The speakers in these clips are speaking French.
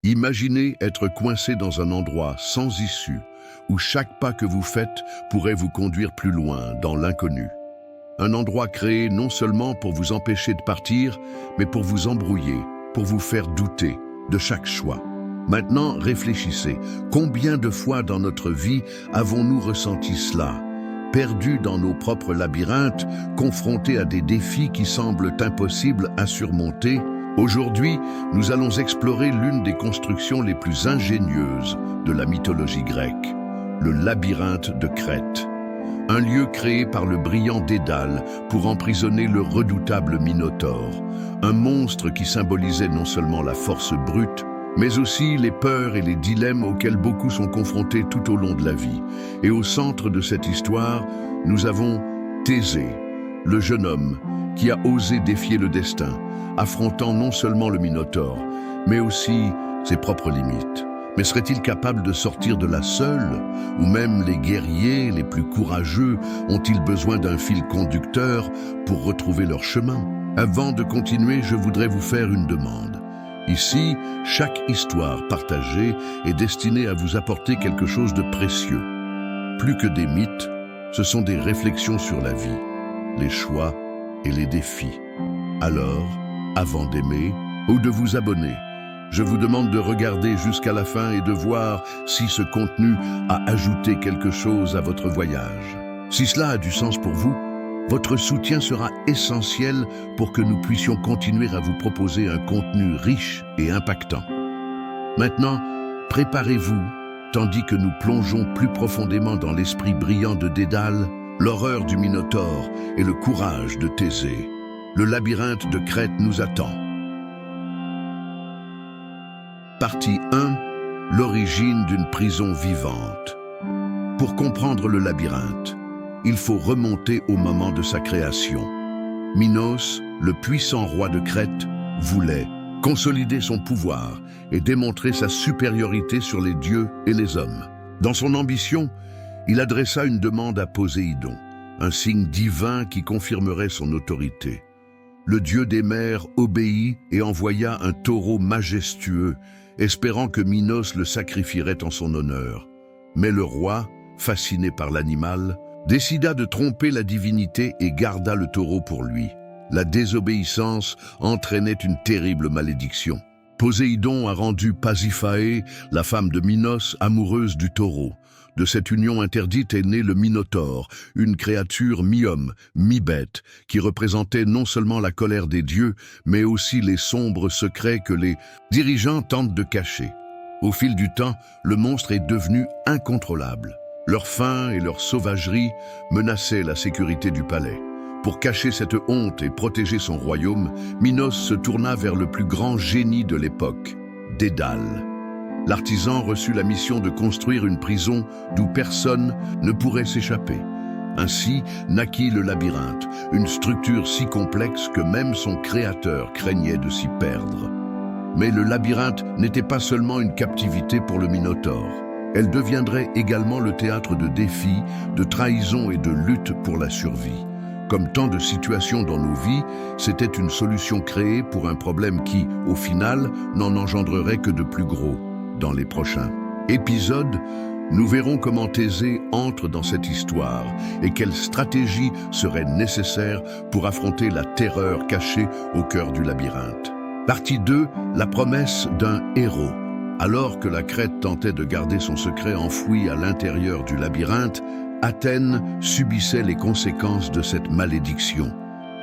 Imaginez être coincé dans un endroit sans issue, où chaque pas que vous faites pourrait vous conduire plus loin, dans l'inconnu. Un endroit créé non seulement pour vous empêcher de partir, mais pour vous embrouiller, pour vous faire douter de chaque choix. Maintenant, réfléchissez. Combien de fois dans notre vie avons-nous ressenti cela? Perdus dans nos propres labyrinthes, confrontés à des défis qui semblent impossibles à surmonter, aujourd'hui, nous allons explorer l'une des constructions les plus ingénieuses de la mythologie grecque, le labyrinthe de Crète. Un lieu créé par le brillant Dédale pour emprisonner le redoutable Minotaure, un monstre qui symbolisait non seulement la force brute, mais aussi les peurs et les dilemmes auxquels beaucoup sont confrontés tout au long de la vie. Et au centre de cette histoire, nous avons Thésée, le jeune homme qui a osé défier le destin, affrontant non seulement le Minotaure, mais aussi ses propres limites. Mais serait-il capable de sortir de là seul? Ou même les guerriers les plus courageux ont-ils besoin d'un fil conducteur pour retrouver leur chemin? Avant de continuer, je voudrais vous faire une demande. Ici, chaque histoire partagée est destinée à vous apporter quelque chose de précieux. Plus que des mythes, ce sont des réflexions sur la vie, les choix et les défis. Alors, avant d'aimer ou de vous abonner, je vous demande de regarder jusqu'à la fin et de voir si ce contenu a ajouté quelque chose à votre voyage. Si cela a du sens pour vous, votre soutien sera essentiel pour que nous puissions continuer à vous proposer un contenu riche et impactant. Maintenant, préparez-vous, tandis que nous plongeons plus profondément dans l'esprit brillant de Dédale, l'horreur du Minotaure et le courage de Thésée. Le labyrinthe de Crète nous attend. Partie 1. L'origine d'une prison vivante. Pour comprendre le labyrinthe, il faut remonter au moment de sa création. Minos, le puissant roi de Crète, voulait consolider son pouvoir et démontrer sa supériorité sur les dieux et les hommes. Dans son ambition, il adressa une demande à Poséidon, un signe divin qui confirmerait son autorité. Le dieu des mers obéit et envoya un taureau majestueux, espérant que Minos le sacrifierait en son honneur. Mais le roi, fasciné par l'animal, décida de tromper la divinité et garda le taureau pour lui. La désobéissance entraînait une terrible malédiction. Poséidon a rendu Pasiphaë, la femme de Minos, amoureuse du taureau. De cette union interdite est né le Minotaure, une créature mi-homme, mi-bête, qui représentait non seulement la colère des dieux, mais aussi les sombres secrets que les dirigeants tentent de cacher. Au fil du temps, le monstre est devenu incontrôlable. Leur faim et leur sauvagerie menaçaient la sécurité du palais. Pour cacher cette honte et protéger son royaume, Minos se tourna vers le plus grand génie de l'époque, Dédale. L'artisan reçut la mission de construire une prison d'où personne ne pourrait s'échapper. Ainsi naquit le labyrinthe, une structure si complexe que même son créateur craignait de s'y perdre. Mais le labyrinthe n'était pas seulement une captivité pour le Minotaure. Elle deviendrait également le théâtre de défis, de trahisons et de luttes pour la survie. Comme tant de situations dans nos vies, c'était une solution créée pour un problème qui, au final, n'en engendrerait que de plus gros. Dans les prochains épisodes, nous verrons comment Thésée entre dans cette histoire et quelles stratégies seraient nécessaires pour affronter la terreur cachée au cœur du labyrinthe. Partie 2, la promesse d'un héros. Alors que la Crète tentait de garder son secret enfoui à l'intérieur du labyrinthe, Athènes subissait les conséquences de cette malédiction.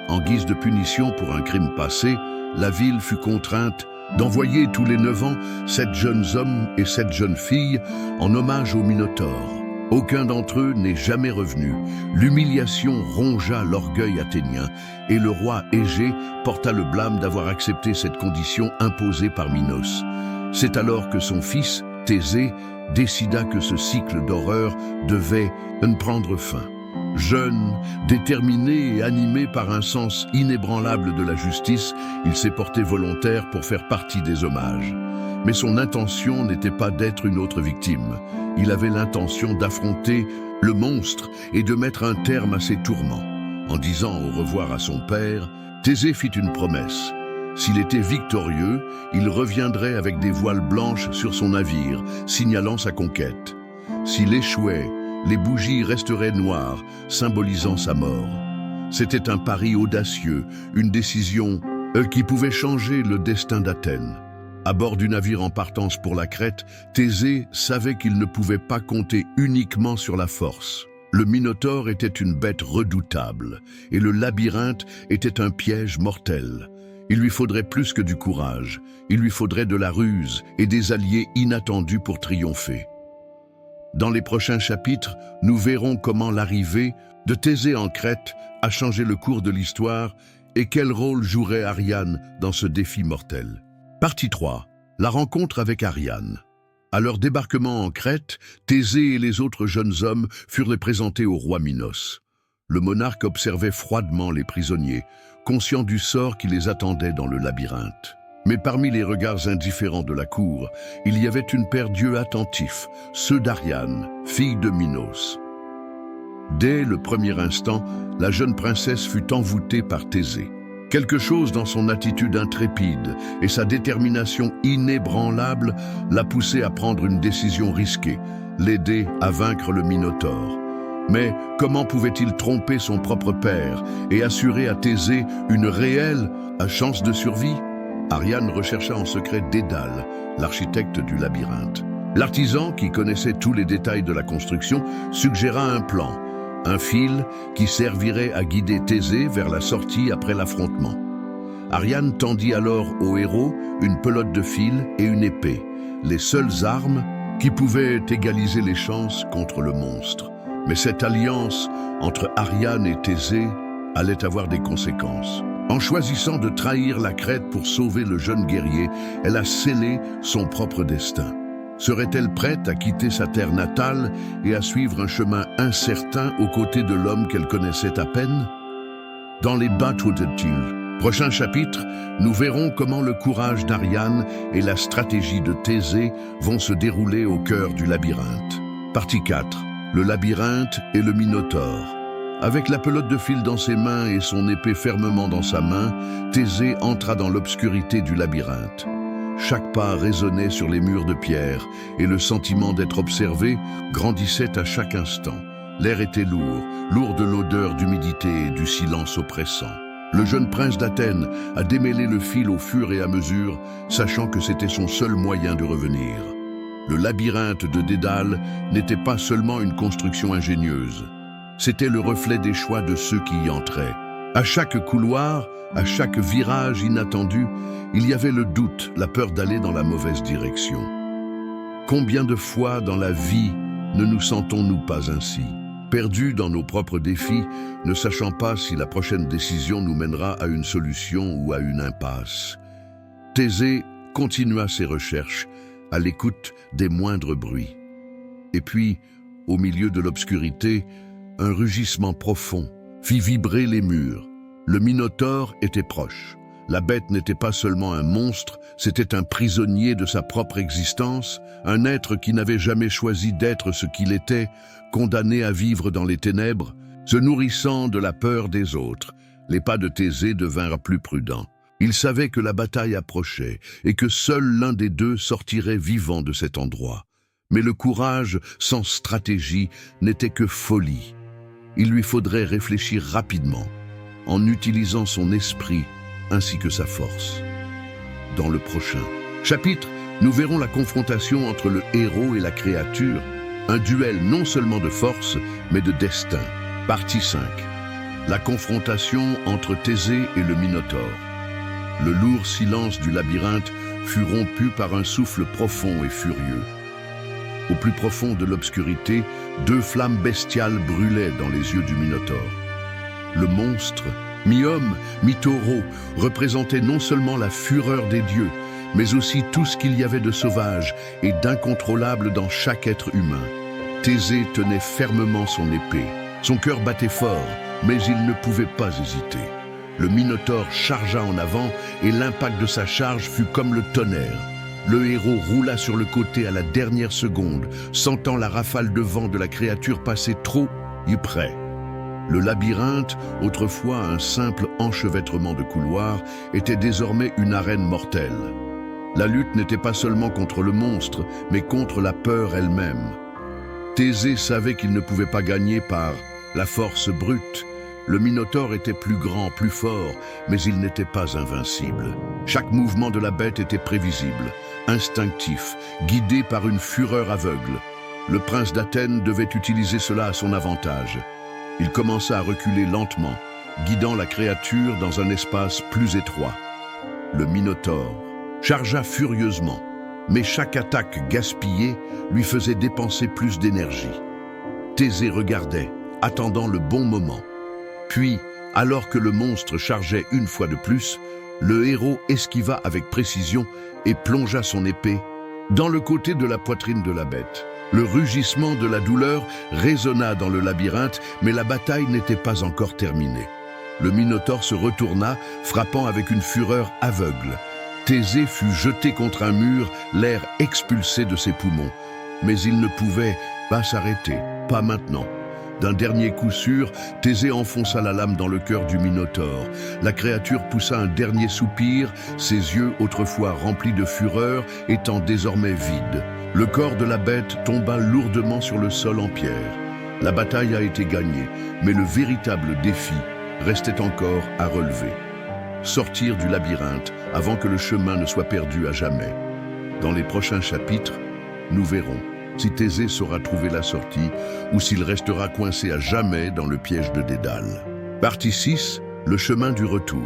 En guise de punition pour un crime passé, la ville fut contrainte d'envoyer tous les 9 ans 7 jeunes hommes et 7 jeunes filles en hommage au Minotaure. Aucun d'entre eux n'est jamais revenu. L'humiliation rongea l'orgueil athénien et le roi Égée porta le blâme d'avoir accepté cette condition imposée par Minos. C'est alors que son fils, Thésée, décida que ce cycle d'horreur devait prendre fin. Jeune, déterminé et animé par un sens inébranlable de la justice, il s'est porté volontaire pour faire partie des hommages. Mais son intention n'était pas d'être une autre victime. Il avait l'intention d'affronter le monstre et de mettre un terme à ses tourments. En disant au revoir à son père, Thésée fit une promesse. S'il était victorieux, il reviendrait avec des voiles blanches sur son navire, signalant sa conquête. S'il échouait, les bougies resteraient noires, symbolisant sa mort. C'était un pari audacieux, une décision qui pouvait changer le destin d'Athènes. À bord du navire en partance pour la Crète, Thésée savait qu'il ne pouvait pas compter uniquement sur la force. Le Minotaure était une bête redoutable, et le labyrinthe était un piège mortel. Il lui faudrait plus que du courage, il lui faudrait de la ruse et des alliés inattendus pour triompher. Dans les prochains chapitres, nous verrons comment l'arrivée de Thésée en Crète a changé le cours de l'histoire et quel rôle jouerait Ariane dans ce défi mortel. Partie 3. La rencontre avec Ariane. À leur débarquement en Crète, Thésée et les autres jeunes hommes furent présentés au roi Minos. Le monarque observait froidement les prisonniers, conscient du sort qui les attendait dans le labyrinthe. Mais parmi les regards indifférents de la cour, il y avait une paire d'yeux attentifs, ceux d'Ariane, fille de Minos. Dès le premier instant, la jeune princesse fut envoûtée par Thésée. Quelque chose dans son attitude intrépide et sa détermination inébranlable l'a poussée à prendre une décision risquée, l'aider à vaincre le Minotaure. Mais comment pouvait-il tromper son propre père et assurer à Thésée une réelle chance de survie? Ariane rechercha en secret Dédale, l'architecte du labyrinthe. L'artisan, qui connaissait tous les détails de la construction, suggéra un plan, un fil qui servirait à guider Thésée vers la sortie après l'affrontement. Ariane tendit alors au héros une pelote de fil et une épée, les seules armes qui pouvaient égaliser les chances contre le monstre. Mais cette alliance entre Ariane et Thésée allait avoir des conséquences. En choisissant de trahir la Crète pour sauver le jeune guerrier, elle a scellé son propre destin. Serait-elle prête à quitter sa terre natale et à suivre un chemin incertain aux côtés de l'homme qu'elle connaissait à peine? Dans les Batwood-Til, prochain chapitre, nous verrons comment le courage d'Ariane et la stratégie de Thésée vont se dérouler au cœur du labyrinthe. Partie 4. Le labyrinthe et le Minotaure. Avec la pelote de fil dans ses mains et son épée fermement dans sa main, Thésée entra dans l'obscurité du labyrinthe. Chaque pas résonnait sur les murs de pierre et le sentiment d'être observé grandissait à chaque instant. L'air était lourd de l'odeur d'humidité et du silence oppressant. Le jeune prince d'Athènes a démêlé le fil au fur et à mesure, sachant que c'était son seul moyen de revenir. Le labyrinthe de Dédale n'était pas seulement une construction ingénieuse. C'était le reflet des choix de ceux qui y entraient. À chaque couloir, à chaque virage inattendu, il y avait le doute, la peur d'aller dans la mauvaise direction. Combien de fois dans la vie ne nous sentons-nous pas ainsi? Perdus dans nos propres défis, ne sachant pas si la prochaine décision nous mènera à une solution ou à une impasse. Thésée continua ses recherches, à l'écoute des moindres bruits. Et puis, au milieu de l'obscurité, un rugissement profond fit vibrer les murs. Le Minotaure était proche. La bête n'était pas seulement un monstre, c'était un prisonnier de sa propre existence, un être qui n'avait jamais choisi d'être ce qu'il était, condamné à vivre dans les ténèbres, se nourrissant de la peur des autres. Les pas de Thésée devinrent plus prudents. Il savait que la bataille approchait et que seul l'un des deux sortirait vivant de cet endroit. Mais le courage sans stratégie n'était que folie. Il lui faudrait réfléchir rapidement, en utilisant son esprit ainsi que sa force. Dans le prochain chapitre, nous verrons la confrontation entre le héros et la créature, un duel non seulement de force, mais de destin. Partie 5. La confrontation entre Thésée et le Minotaure. Le lourd silence du labyrinthe fut rompu par un souffle profond et furieux. Au plus profond de l'obscurité, deux flammes bestiales brûlaient dans les yeux du Minotaure. Le monstre, mi-homme, mi-taureau, représentait non seulement la fureur des dieux, mais aussi tout ce qu'il y avait de sauvage et d'incontrôlable dans chaque être humain. Thésée tenait fermement son épée. Son cœur battait fort, mais il ne pouvait pas hésiter. Le Minotaure chargea en avant et l'impact de sa charge fut comme le tonnerre. Le héros roula sur le côté à la dernière seconde, sentant la rafale de vent de la créature passer trop près. Le labyrinthe, autrefois un simple enchevêtrement de couloirs, était désormais une arène mortelle. La lutte n'était pas seulement contre le monstre, mais contre la peur elle-même. Thésée savait qu'il ne pouvait pas gagner par la force brute. Le Minotaure était plus grand, plus fort, mais il n'était pas invincible. Chaque mouvement de la bête était prévisible, instinctif, guidé par une fureur aveugle. Le prince d'Athènes devait utiliser cela à son avantage. Il commença à reculer lentement, guidant la créature dans un espace plus étroit. Le Minotaure chargea furieusement, mais chaque attaque gaspillée lui faisait dépenser plus d'énergie. Thésée regardait, attendant le bon moment. Puis, alors que le monstre chargeait une fois de plus, le héros esquiva avec précision et plongea son épée dans le côté de la poitrine de la bête. Le rugissement de la douleur résonna dans le labyrinthe, mais la bataille n'était pas encore terminée. Le Minotaure se retourna, frappant avec une fureur aveugle. Thésée fut jeté contre un mur, l'air expulsé de ses poumons. Mais il ne pouvait pas s'arrêter, pas maintenant. D'un dernier coup sûr, Thésée enfonça la lame dans le cœur du Minotaure. La créature poussa un dernier soupir, ses yeux, autrefois remplis de fureur, étant désormais vides. Le corps de la bête tomba lourdement sur le sol en pierre. La bataille a été gagnée, mais le véritable défi restait encore à relever. Sortir du labyrinthe avant que le chemin ne soit perdu à jamais. Dans les prochains chapitres, nous verrons si Thésée saura trouver la sortie ou s'il restera coincé à jamais dans le piège de Dédale. Partie 6, le chemin du retour.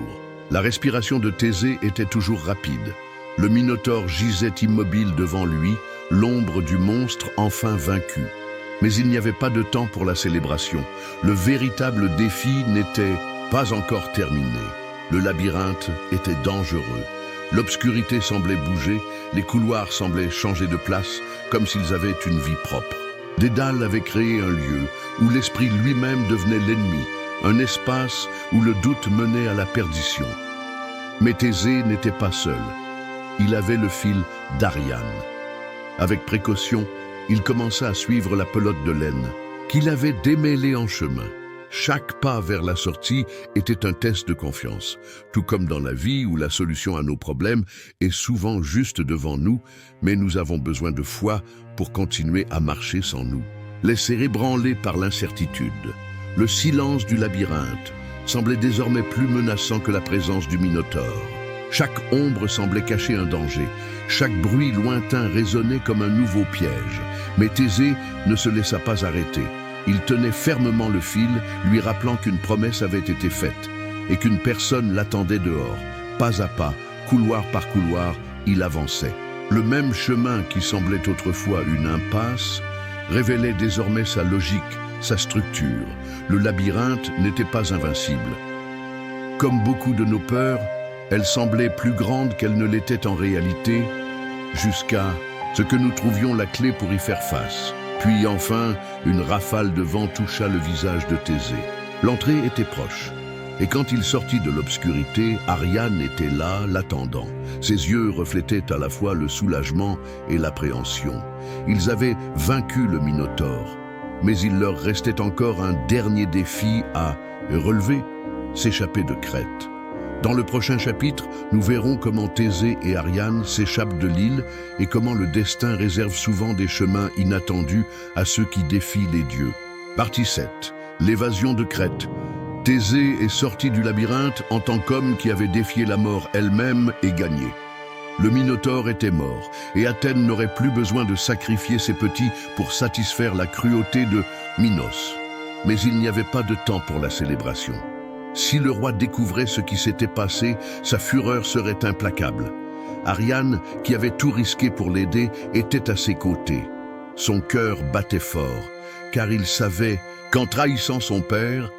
La respiration de Thésée était toujours rapide. Le Minotaure gisait immobile devant lui, l'ombre du monstre enfin vaincu. Mais il n'y avait pas de temps pour la célébration. Le véritable défi n'était pas encore terminé. Le labyrinthe était dangereux. L'obscurité semblait bouger, les couloirs semblaient changer de place, comme s'ils avaient une vie propre. Dédale avait créé un lieu où l'esprit lui-même devenait l'ennemi, un espace où le doute menait à la perdition. Mais Thésée n'était pas seul. Il avait le fil d'Ariane. Avec précaution, il commença à suivre la pelote de laine, qu'il avait démêlée en chemin. Chaque pas vers la sortie était un test de confiance, tout comme dans la vie où la solution à nos problèmes est souvent juste devant nous, mais nous avons besoin de foi pour continuer à marcher sans nous. Laissés ébranlés par l'incertitude, le silence du labyrinthe semblait désormais plus menaçant que la présence du Minotaure. Chaque ombre semblait cacher un danger, chaque bruit lointain résonnait comme un nouveau piège, mais Thésée ne se laissa pas arrêter. Il tenait fermement le fil, lui rappelant qu'une promesse avait été faite et qu'une personne l'attendait dehors. Pas à pas, couloir par couloir, il avançait. Le même chemin qui semblait autrefois une impasse révélait désormais sa logique, sa structure. Le labyrinthe n'était pas invincible. Comme beaucoup de nos peurs, elle semblait plus grande qu'elle ne l'était en réalité, jusqu'à ce que nous trouvions la clé pour y faire face. Puis enfin, une rafale de vent toucha le visage de Thésée. L'entrée était proche, et quand il sortit de l'obscurité, Ariane était là, l'attendant. Ses yeux reflétaient à la fois le soulagement et l'appréhension. Ils avaient vaincu le Minotaure, mais il leur restait encore un dernier défi à relever, s'échapper de Crète. Dans le prochain chapitre, nous verrons comment Thésée et Ariane s'échappent de l'île et comment le destin réserve souvent des chemins inattendus à ceux qui défient les dieux. Partie 7. L'évasion de Crète. Thésée est sorti du labyrinthe en tant qu'homme qui avait défié la mort elle-même et gagné. Le Minotaure était mort et Athènes n'aurait plus besoin de sacrifier ses petits pour satisfaire la cruauté de Minos. Mais il n'y avait pas de temps pour la célébration. Si le roi découvrait ce qui s'était passé, sa fureur serait implacable. Ariane, qui avait tout risqué pour l'aider, était à ses côtés. Son cœur battait fort, car il savait qu'en trahissant son père,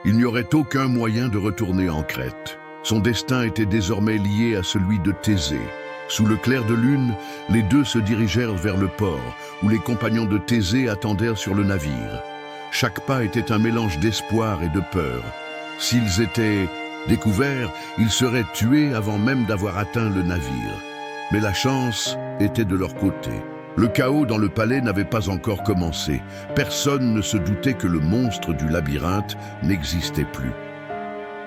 il n'y aurait aucun moyen de retourner en Crète. Son destin était désormais lié à celui de Thésée. Sous le clair de lune, les deux se dirigèrent vers le port, où les compagnons de Thésée attendèrent sur le navire. Chaque pas était un mélange d'espoir et de peur. S'ils étaient découverts, ils seraient tués avant même d'avoir atteint le navire. Mais la chance était de leur côté. Le chaos dans le palais n'avait pas encore commencé. Personne ne se doutait que le monstre du labyrinthe n'existait plus.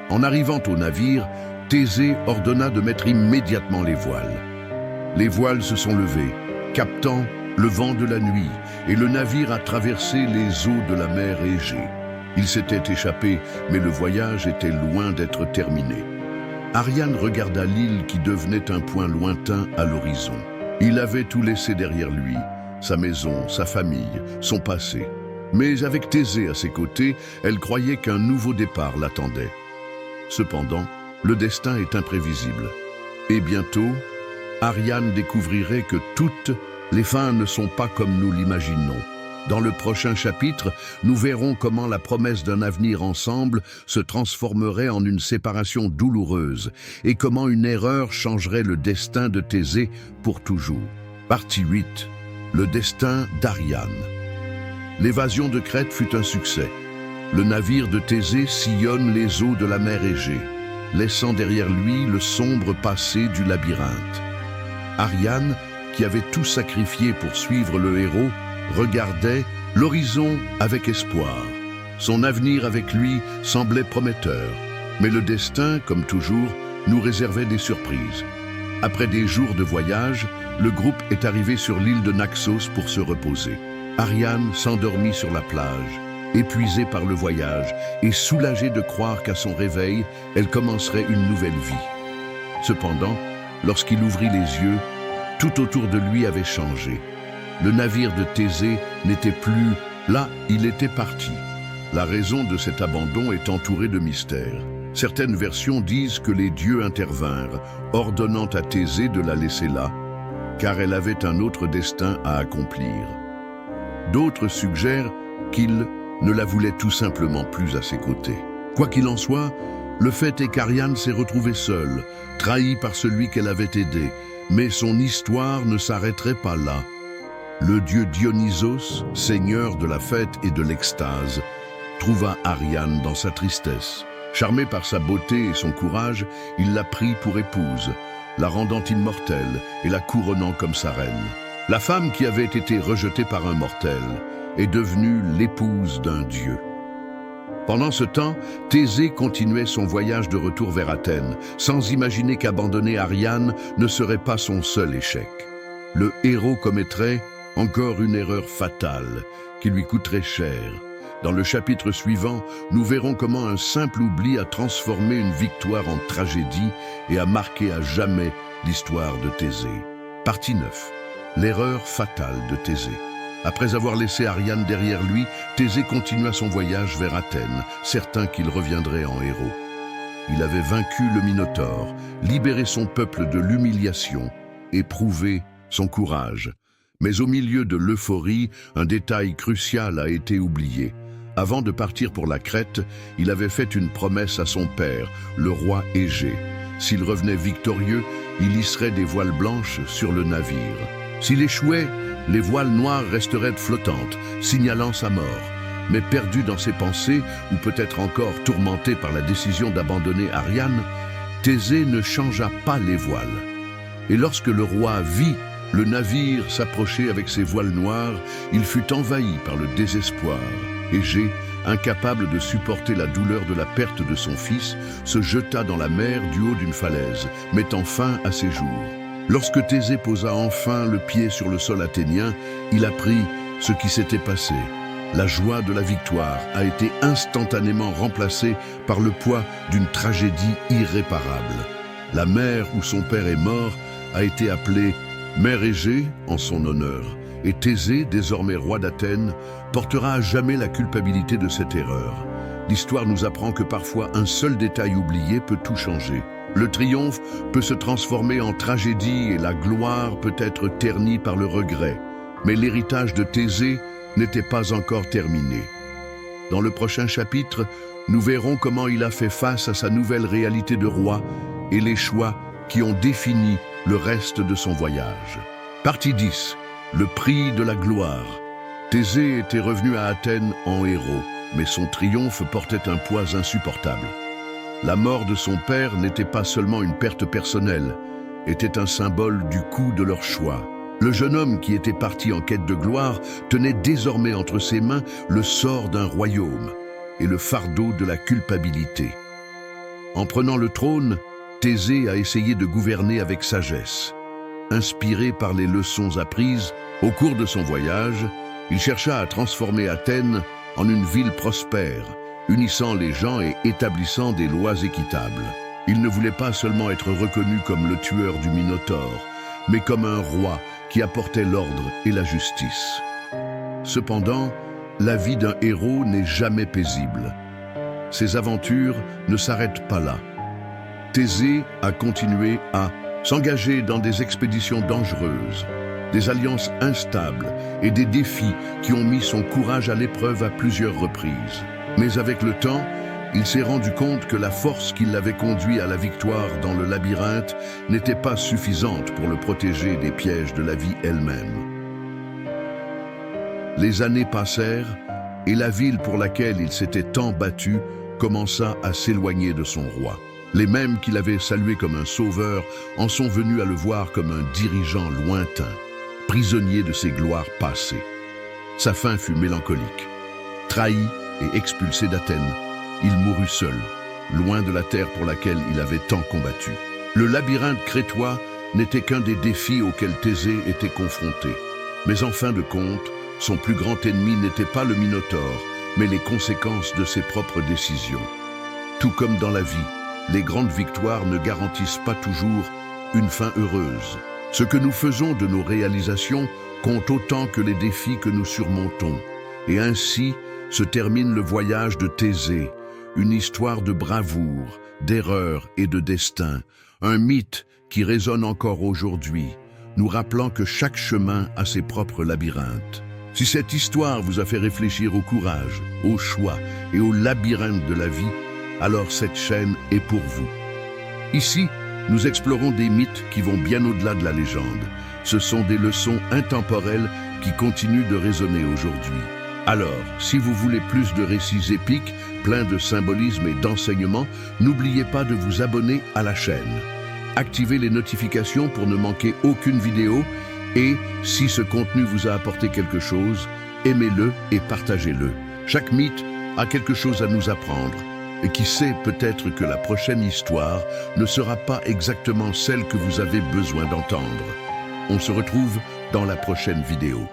En arrivant au navire, Thésée ordonna de mettre immédiatement les voiles. Les voiles se sont levées, captant le vent de la nuit, et le navire a traversé les eaux de la mer Égée. Il s'était échappé, mais le voyage était loin d'être terminé. Ariane regarda l'île qui devenait un point lointain à l'horizon. Il avait tout laissé derrière lui, sa maison, sa famille, son passé. Mais avec Thésée à ses côtés, elle croyait qu'un nouveau départ l'attendait. Cependant, le destin est imprévisible. Et bientôt, Ariane découvrirait que toutes les fins ne sont pas comme nous l'imaginons. Dans le prochain chapitre, nous verrons comment la promesse d'un avenir ensemble se transformerait en une séparation douloureuse et comment une erreur changerait le destin de Thésée pour toujours. Partie 8. Le destin d'Ariane. L'évasion de Crète fut un succès. Le navire de Thésée sillonne les eaux de la mer Égée, laissant derrière lui le sombre passé du labyrinthe. Ariane, qui avait tout sacrifié pour suivre le héros, regardait l'horizon avec espoir. Son avenir avec lui semblait prometteur. Mais le destin, comme toujours, nous réservait des surprises. Après des jours de voyage, le groupe est arrivé sur l'île de Naxos pour se reposer. Ariane s'endormit sur la plage, épuisée par le voyage et soulagée de croire qu'à son réveil, elle commencerait une nouvelle vie. Cependant, lorsqu'il ouvrit les yeux, tout autour de lui avait changé. Le navire de Thésée n'était plus là, il était parti. La raison de cet abandon est entourée de mystères. Certaines versions disent que les dieux intervinrent, ordonnant à Thésée de la laisser là, car elle avait un autre destin à accomplir. D'autres suggèrent qu'il ne la voulait tout simplement plus à ses côtés. Quoi qu'il en soit, le fait est qu'Ariane s'est retrouvée seule, trahie par celui qu'elle avait aidé, mais son histoire ne s'arrêterait pas là. Le dieu Dionysos, seigneur de la fête et de l'extase, trouva Ariane dans sa tristesse. Charmé par sa beauté et son courage, il la prit pour épouse, la rendant immortelle et la couronnant comme sa reine. La femme qui avait été rejetée par un mortel est devenue l'épouse d'un dieu. Pendant ce temps, Thésée continuait son voyage de retour vers Athènes, sans imaginer qu'abandonner Ariane ne serait pas son seul échec. Le héros commettrait encore une erreur fatale qui lui coûterait cher. Dans le chapitre suivant, nous verrons comment un simple oubli a transformé une victoire en tragédie et a marqué à jamais l'histoire de Thésée. Partie 9. L'erreur fatale de Thésée. Après avoir laissé Ariane derrière lui, Thésée continua son voyage vers Athènes, certain qu'il reviendrait en héros. Il avait vaincu le Minotaure, libéré son peuple de l'humiliation et prouvé son courage. Mais au milieu de l'euphorie, un détail crucial a été oublié. Avant de partir pour la Crète, il avait fait une promesse à son père, le roi Égée. S'il revenait victorieux, il hisserait des voiles blanches sur le navire. S'il échouait, les voiles noires resteraient flottantes, signalant sa mort. Mais perdu dans ses pensées, ou peut-être encore tourmenté par la décision d'abandonner Ariane, Thésée ne changea pas les voiles. Et lorsque le roi vit le navire s'approcher avec ses voiles noires, il fut envahi par le désespoir. Égée, incapable de supporter la douleur de la perte de son fils, se jeta dans la mer du haut d'une falaise, mettant fin à ses jours. Lorsque Thésée posa enfin le pied sur le sol athénien, il apprit ce qui s'était passé. La joie de la victoire a été instantanément remplacée par le poids d'une tragédie irréparable. La mer où son père est mort a été appelée Mère Égée en son honneur, et Thésée, désormais roi d'Athènes, portera à jamais la culpabilité de cette erreur. L'histoire nous apprend que parfois un seul détail oublié peut tout changer. Le triomphe peut se transformer en tragédie et la gloire peut être ternie par le regret. Mais l'héritage de Thésée n'était pas encore terminé. Dans le prochain chapitre, nous verrons comment il a fait face à sa nouvelle réalité de roi et les choix qui ont défini le reste de son voyage. Partie 10. Le prix de la gloire. Thésée était revenu à Athènes en héros, mais son triomphe portait un poids insupportable. La mort de son père n'était pas seulement une perte personnelle, était un symbole du coût de leur choix. Le jeune homme qui était parti en quête de gloire tenait désormais entre ses mains le sort d'un royaume et le fardeau de la culpabilité. En prenant le trône, Thésée a essayé de gouverner avec sagesse. Inspiré par les leçons apprises au cours de son voyage, il chercha à transformer Athènes en une ville prospère, unissant les gens et établissant des lois équitables. Il ne voulait pas seulement être reconnu comme le tueur du Minotaure, mais comme un roi qui apportait l'ordre et la justice. Cependant, la vie d'un héros n'est jamais paisible. Ses aventures ne s'arrêtent pas là. Thésée a continué à s'engager dans des expéditions dangereuses, des alliances instables et des défis qui ont mis son courage à l'épreuve à plusieurs reprises. Mais avec le temps, il s'est rendu compte que la force qui l'avait conduit à la victoire dans le labyrinthe n'était pas suffisante pour le protéger des pièges de la vie elle-même. Les années passèrent et la ville pour laquelle il s'était tant battu commença à s'éloigner de son roi. Les mêmes qui l'avaient salué comme un sauveur en sont venus à le voir comme un dirigeant lointain, prisonnier de ses gloires passées. Sa fin fut mélancolique. Trahi et expulsé d'Athènes, il mourut seul, loin de la terre pour laquelle il avait tant combattu. Le labyrinthe crétois n'était qu'un des défis auxquels Thésée était confronté. Mais en fin de compte, son plus grand ennemi n'était pas le Minotaure, mais les conséquences de ses propres décisions. Tout comme dans la vie, les grandes victoires ne garantissent pas toujours une fin heureuse. Ce que nous faisons de nos réalisations compte autant que les défis que nous surmontons. Et ainsi se termine le voyage de Thésée, une histoire de bravoure, d'erreur et de destin, un mythe qui résonne encore aujourd'hui, nous rappelant que chaque chemin a ses propres labyrinthes. Si cette histoire vous a fait réfléchir au courage, au choix et au labyrinthe de la vie, alors cette chaîne est pour vous. Ici, nous explorons des mythes qui vont bien au-delà de la légende. Ce sont des leçons intemporelles qui continuent de résonner aujourd'hui. Alors, si vous voulez plus de récits épiques, pleins de symbolisme et d'enseignements, n'oubliez pas de vous abonner à la chaîne. Activez les notifications pour ne manquer aucune vidéo et, si ce contenu vous a apporté quelque chose, aimez-le et partagez-le. Chaque mythe a quelque chose à nous apprendre. Et qui sait, peut-être que la prochaine histoire ne sera pas exactement celle que vous avez besoin d'entendre. On se retrouve dans la prochaine vidéo.